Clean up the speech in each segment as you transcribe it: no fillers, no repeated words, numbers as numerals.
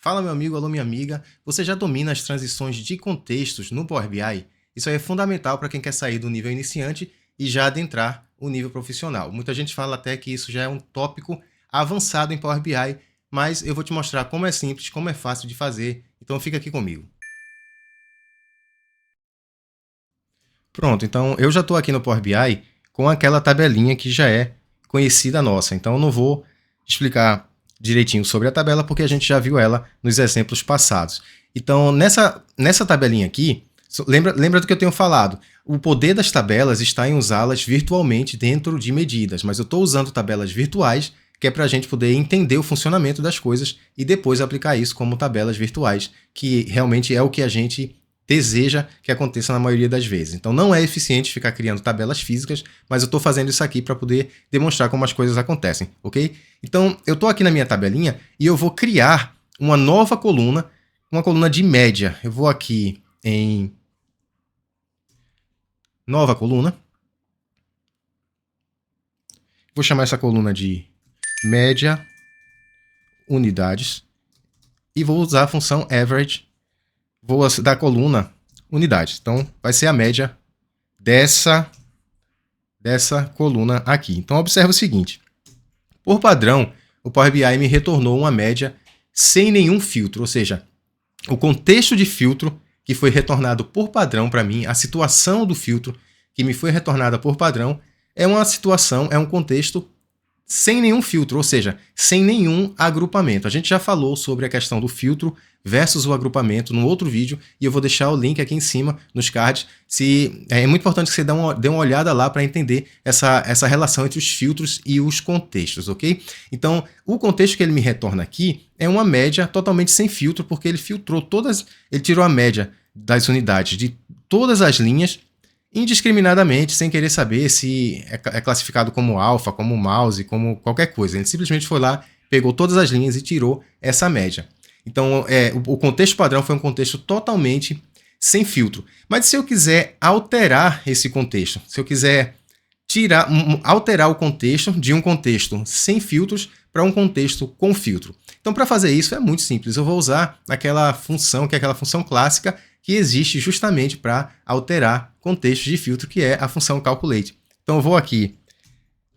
Fala meu amigo, alô minha amiga, você já domina as transições de contextos no Power BI? Isso aí é fundamental para quem quer sair do nível iniciante e já adentrar o nível profissional. Muita gente fala até que isso já é um tópico avançado em Power BI, mas eu vou te mostrar como é simples, como é fácil de fazer, então fica aqui comigo. Pronto, então eu já estou aqui no Power BI com aquela tabelinha que já é conhecida nossa, então eu não vou explicar direitinho sobre a tabela porque a gente já viu ela nos exemplos passados. Então nessa tabelinha aqui, lembra do que eu tenho falado, o poder das tabelas está em usá-las virtualmente dentro de medidas, mas eu estou usando tabelas virtuais que é para a gente poder entender o funcionamento das coisas e depois aplicar isso como tabelas virtuais, que realmente é o que a gente deseja que aconteça na maioria das vezes. Então não é eficiente ficar criando tabelas físicas, mas eu estou fazendo isso aqui para poder demonstrar como as coisas acontecem, ok? Então eu estou aqui na minha tabelinha e eu vou criar uma nova coluna, uma coluna de média. Eu vou aqui em nova coluna. Vou chamar essa coluna de média unidades e vou usar a função average. Vou dar coluna unidades. Então, vai ser a média dessa coluna aqui. Então, observa o seguinte. Por padrão, o Power BI me retornou uma média sem nenhum filtro. Ou seja, o contexto de filtro que foi retornado por padrão para mim, a situação do filtro que me foi retornada por padrão, é uma situação, é um contexto sem nenhum filtro, ou seja, sem nenhum agrupamento. A gente já falou sobre a questão do filtro versus o agrupamento no outro vídeo, e eu vou deixar o link aqui em cima nos cards. É muito importante que você dê uma olhada lá para entender essa relação entre os filtros e os contextos, ok? Então, o contexto que ele me retorna aqui é uma média totalmente sem filtro, porque ele filtrou ele tirou a média das unidades de todas as linhas, indiscriminadamente, sem querer saber se é classificado como alfa, como mouse, como qualquer coisa. Ele simplesmente foi lá, pegou todas as linhas e tirou essa média. Então, o contexto padrão foi um contexto totalmente sem filtro. Mas se eu quiser alterar esse contexto, se eu quiser alterar o contexto de um contexto sem filtros para um contexto com filtro. Então, para fazer isso é muito simples. Eu vou usar aquela função, que é aquela função clássica, que existe justamente para alterar contextos de filtro, que é a função calculate. Então, eu vou aqui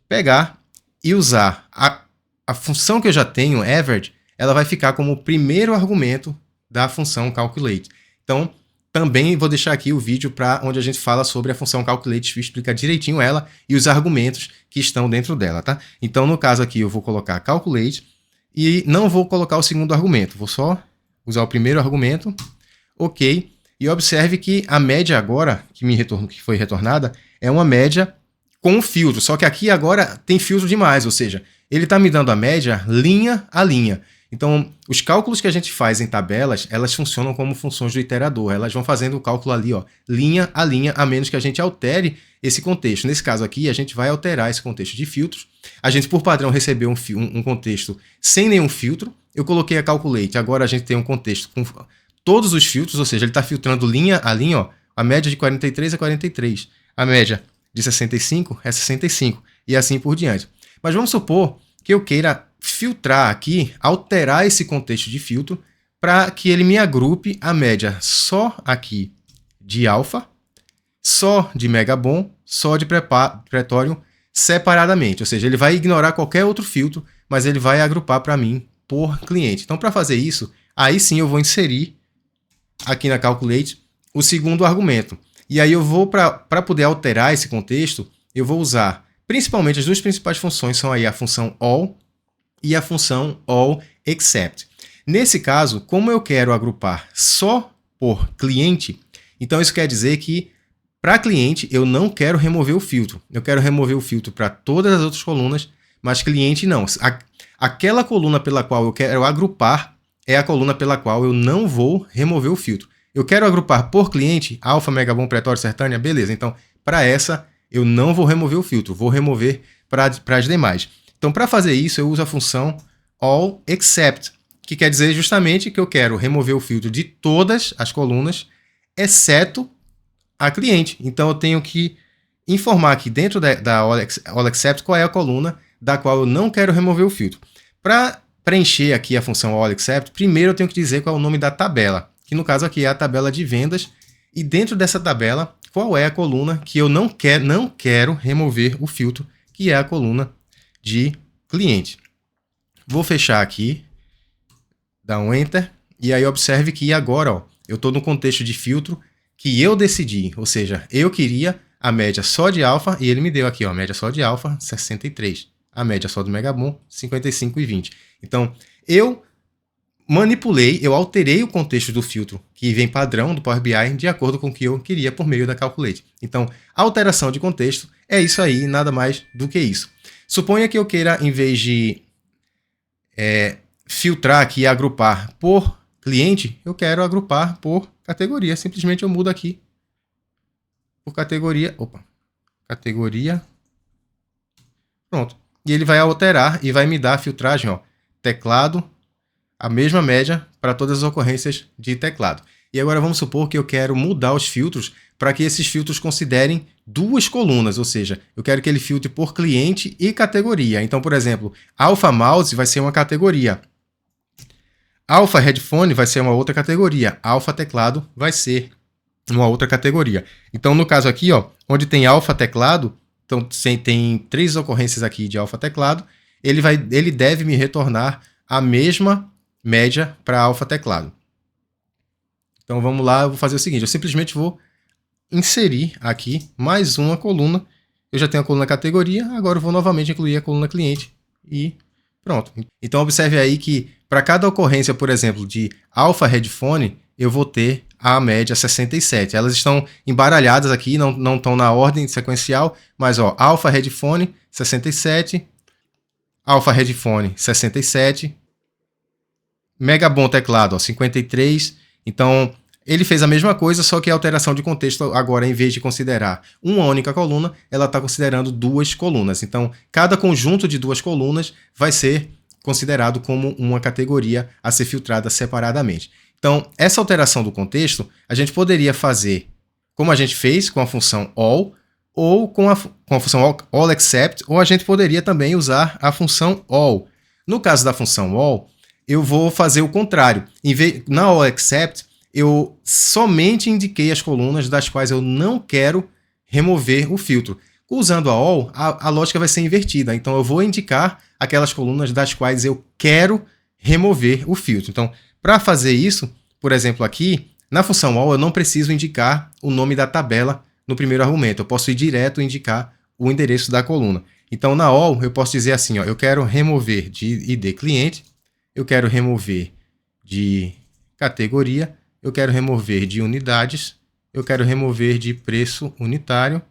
pegar e usar a função que eu já tenho, average, ela vai ficar como o primeiro argumento da função calculate. Então, também vou deixar aqui o vídeo onde a gente fala sobre a função calculate, explica direitinho ela e os argumentos que estão dentro dela, tá? Então, no caso aqui, eu vou colocar calculate e não vou colocar o segundo argumento, vou só usar o primeiro argumento, ok? E observe que a média agora, que foi retornada, é uma média com filtro, só que aqui agora tem filtro demais, ou seja, ele está me dando a média linha a linha. Então, os cálculos que a gente faz em tabelas, elas funcionam como funções do iterador. Elas vão fazendo o cálculo ali, ó, linha, a menos que a gente altere esse contexto. Nesse caso aqui, a gente vai alterar esse contexto de filtros. A gente, por padrão, recebeu um contexto sem nenhum filtro. Eu coloquei a calculate. Agora a gente tem um contexto com todos os filtros, ou seja, ele está filtrando linha a linha, ó, a média de 43 é 43. A média de 65 é 65. E assim por diante. Mas vamos supor que eu queira filtrar aqui, alterar esse contexto de filtro para que ele me agrupe a média só aqui de alfa, só de megabon, só de pretório separadamente. Ou seja, ele vai ignorar qualquer outro filtro, mas ele vai agrupar para mim por cliente. Então, para fazer isso, aí sim eu vou inserir aqui na calculate o segundo argumento. E aí eu vou, para poder alterar esse contexto, eu vou usar, principalmente as duas principais funções são aí a função all e a função all_except. Nesse caso, como eu quero agrupar só por cliente, então isso quer dizer que para cliente eu não quero remover o filtro. Eu quero remover o filtro para todas as outras colunas, mas cliente não. Aquela coluna pela qual eu quero agrupar é a coluna pela qual eu não vou remover o filtro. Eu quero agrupar por cliente, alfa, megabon, pretório, sertânia, beleza. Então, para essa, eu não vou remover o filtro, vou remover para as demais. Então, para fazer isso, eu uso a função all_except, que quer dizer justamente que eu quero remover o filtro de todas as colunas, exceto a cliente. Então, eu tenho que informar aqui dentro da all_except qual é a coluna da qual eu não quero remover o filtro. Para preencher aqui a função AllAccept, primeiro eu tenho que dizer qual é o nome da tabela, que no caso aqui é a tabela de vendas, e dentro dessa tabela, qual é a coluna que eu não quero remover o filtro, que é a coluna de cliente. Vou fechar aqui, dar um Enter, e aí observe que agora ó, eu estou no contexto de filtro que eu decidi, ou seja, eu queria a média só de alfa, e ele me deu aqui ó, a média só de alfa, 63. A média só do Megabon, 55,20. Então, eu manipulei, eu alterei o contexto do filtro que vem padrão do Power BI de acordo com o que eu queria por meio da Calculate. Então, a alteração de contexto é isso aí, nada mais do que isso. Suponha que eu queira, em vez de filtrar aqui e agrupar por cliente, eu quero agrupar por categoria. Simplesmente eu mudo aqui por categoria. Opa, categoria. Pronto. E ele vai alterar e vai me dar a filtragem, ó, teclado, a mesma média para todas as ocorrências de teclado. E agora vamos supor que eu quero mudar os filtros para que esses filtros considerem duas colunas, ou seja, eu quero que ele filtre por cliente e categoria. Então, por exemplo, Alpha Mouse vai ser uma categoria, Alpha Headphone vai ser uma outra categoria, Alpha Teclado vai ser uma outra categoria. Então, no caso aqui, ó, onde tem Alpha Teclado, então tem 3 ocorrências aqui de Alpha Teclado, ele deve me retornar a mesma média para Alpha Teclado. Então vamos lá, eu vou fazer o seguinte, eu simplesmente vou inserir aqui mais uma coluna. Eu já tenho a coluna categoria, agora eu vou novamente incluir a coluna cliente e pronto. Então observe aí que para cada ocorrência, por exemplo, de Alpha Headphone, eu vou ter a média 67. Elas estão embaralhadas aqui, não estão na ordem sequencial, mas ó, Alpha Headphone 67, Alpha Headphone 67, Megabon teclado ó, 53. Então ele fez a mesma coisa, só que a alteração de contexto agora, em vez de considerar uma única coluna, ela está considerando 2 colunas. Então cada conjunto de 2 colunas vai ser considerado como uma categoria a ser filtrada separadamente. Então, essa alteração do contexto, a gente poderia fazer como a gente fez com a função all, ou com a função AllAccept, ou a gente poderia também usar a função all. No caso da função all, eu vou fazer o contrário. Na AllAccept, eu somente indiquei as colunas das quais eu não quero remover o filtro. Usando a all, a lógica vai ser invertida. Então, eu vou indicar aquelas colunas das quais eu quero remover o filtro. Então, para fazer isso, por exemplo, aqui, na função all, eu não preciso indicar o nome da tabela no primeiro argumento. Eu posso ir direto e indicar o endereço da coluna. Então, na all, eu posso dizer assim, ó, eu quero remover de ID cliente, eu quero remover de categoria, eu quero remover de unidades, eu quero remover de preço unitário.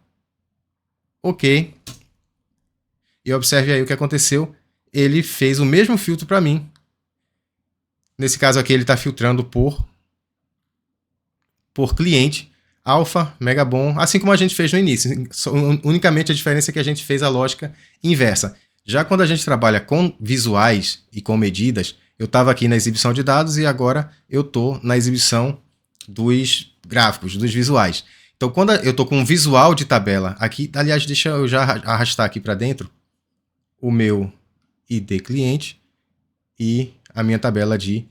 Ok. E observe aí o que aconteceu. Ele fez o mesmo filtro para mim. Nesse caso aqui, ele está filtrando por cliente, Alpha, Megabon, assim como a gente fez no início. Unicamente a diferença é que a gente fez a lógica inversa. Já quando a gente trabalha com visuais e com medidas, eu estava aqui na exibição de dados e agora eu estou na exibição dos gráficos, dos visuais. Então, quando eu estou com um visual de tabela aqui, aliás, deixa eu já arrastar aqui para dentro o meu ID cliente e a minha tabela de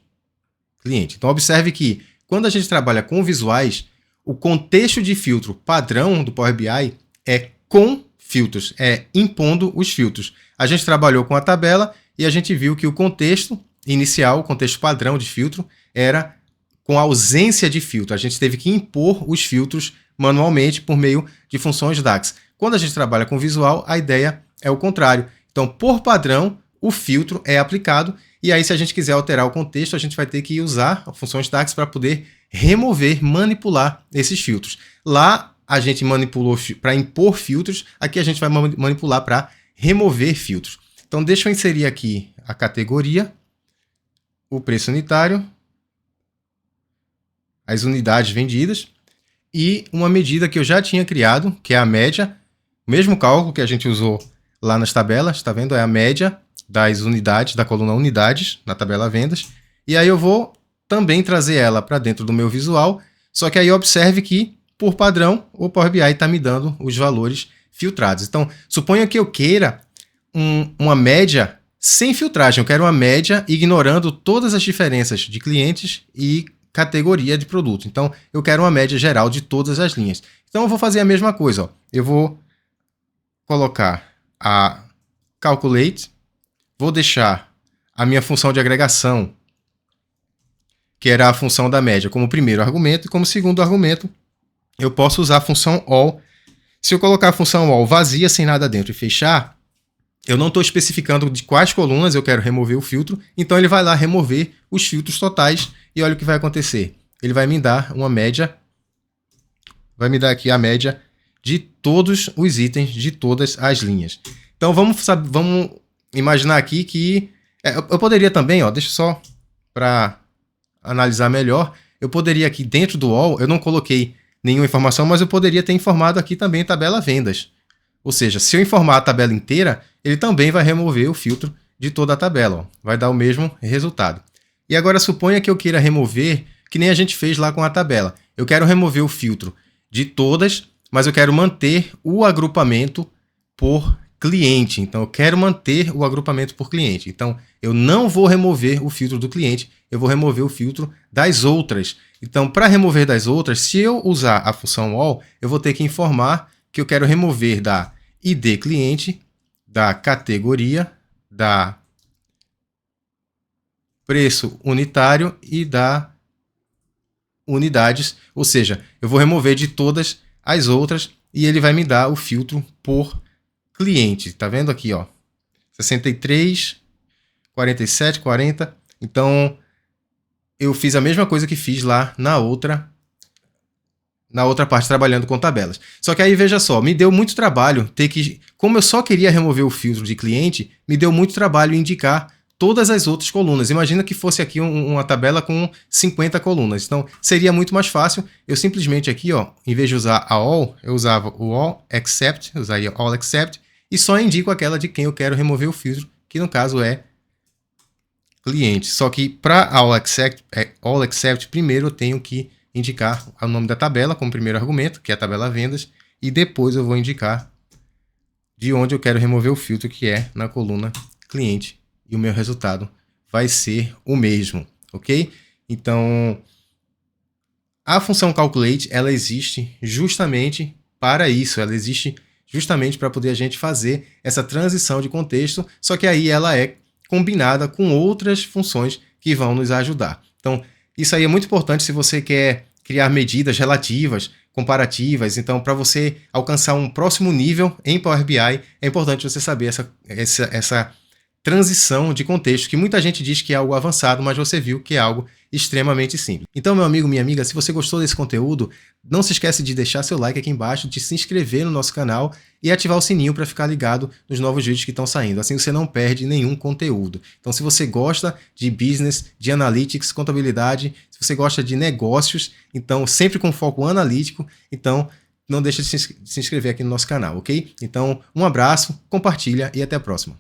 cliente. Então, observe que quando a gente trabalha com visuais, o contexto de filtro padrão do Power BI é com filtros, é impondo os filtros. A gente trabalhou com a tabela e a gente viu que o contexto inicial, o contexto padrão de filtro, era com ausência de filtro. A gente teve que impor os filtros manualmente por meio de funções DAX. Quando a gente trabalha com visual, a ideia é o contrário. Então, por padrão, o filtro é aplicado e aí, se a gente quiser alterar o contexto, a gente vai ter que usar funções DAX para poder remover, manipular esses filtros. Lá, a gente manipulou para impor filtros, aqui a gente vai manipular para remover filtros. Então, deixa eu inserir aqui a categoria, o preço unitário, as unidades vendidas e uma medida que eu já tinha criado, que é a média, o mesmo cálculo que a gente usou lá nas tabelas, está vendo? É a média das unidades, da coluna unidades, na tabela vendas. E aí eu vou também trazer ela para dentro do meu visual, só que aí observe que, por padrão, o Power BI está me dando os valores filtrados. Então, suponha que eu queira uma média sem filtragem. Eu quero uma média ignorando todas as diferenças de clientes e categoria de produto. Então, eu quero uma média geral de todas as linhas. Então, eu vou fazer a mesma coisa. Ó. Eu vou colocar a calculate, vou deixar a minha função de agregação, que era a função da média, como primeiro argumento, e como segundo argumento, eu posso usar a função all. Se eu colocar a função all vazia, sem nada dentro, e fechar, eu não estou especificando de quais colunas eu quero remover o filtro, então ele vai lá remover os filtros totais, e olha o que vai acontecer. Ele vai me dar uma média, vai me dar aqui a média de todos os itens, de todas as linhas. Então vamos imaginar aqui que... eu poderia também, ó, deixa só para analisar melhor, eu poderia aqui dentro do all, eu não coloquei nenhuma informação, mas eu poderia ter informado aqui também tabela vendas. Ou seja, se eu informar a tabela inteira, ele também vai remover o filtro de toda a tabela. Ó. Vai dar o mesmo resultado. E agora suponha que eu queira remover, que nem a gente fez lá com a tabela. Eu quero remover o filtro de todas, mas eu quero manter o agrupamento por cliente. Então, eu quero manter o agrupamento por cliente. Então, eu não vou remover o filtro do cliente, eu vou remover o filtro das outras. Então, para remover das outras, se eu usar a função all, eu vou ter que informar que eu quero remover da ID cliente, da categoria, da preço unitário e da unidades. Ou seja, eu vou remover de todas as outras e ele vai me dar o filtro por cliente. Tá vendo aqui, ó? 63, 47, 40. Então, eu fiz a mesma coisa que fiz lá na outra parte trabalhando com tabelas. Só que aí, veja só, me deu muito trabalho ter que... Como eu só queria remover o filtro de cliente, me deu muito trabalho indicar todas as outras colunas. Imagina que fosse aqui uma tabela com 50 colunas. Então, seria muito mais fácil. Eu simplesmente aqui, ó, em vez de usar a all, eu usava o all except, usaria all except, e só indico aquela de quem eu quero remover o filtro, que no caso é cliente. Só que para all except, primeiro eu tenho que indicar o nome da tabela como primeiro argumento, que é a tabela vendas, e depois eu vou indicar de onde eu quero remover o filtro, que é na coluna cliente, e o meu resultado vai ser o mesmo, ok? Então, a função calculate, ela existe justamente para isso, ela existe justamente para poder a gente fazer essa transição de contexto, só que aí ela é combinada com outras funções que vão nos ajudar. Então, isso aí é muito importante se você quer criar medidas relativas, comparativas. Então, para você alcançar um próximo nível em Power BI, é importante você saber essa transição de contexto, que muita gente diz que é algo avançado, mas você viu que é algo extremamente simples. Então, meu amigo, minha amiga, se você gostou desse conteúdo, não se esquece de deixar seu like aqui embaixo, de se inscrever no nosso canal e ativar o sininho para ficar ligado nos novos vídeos que estão saindo. Assim você não perde nenhum conteúdo. Então, se você gosta de business, de analytics, contabilidade, se você gosta de negócios, então sempre com foco analítico, então não deixe de se inscrever aqui no nosso canal, ok? Então, um abraço, compartilha e até a próxima.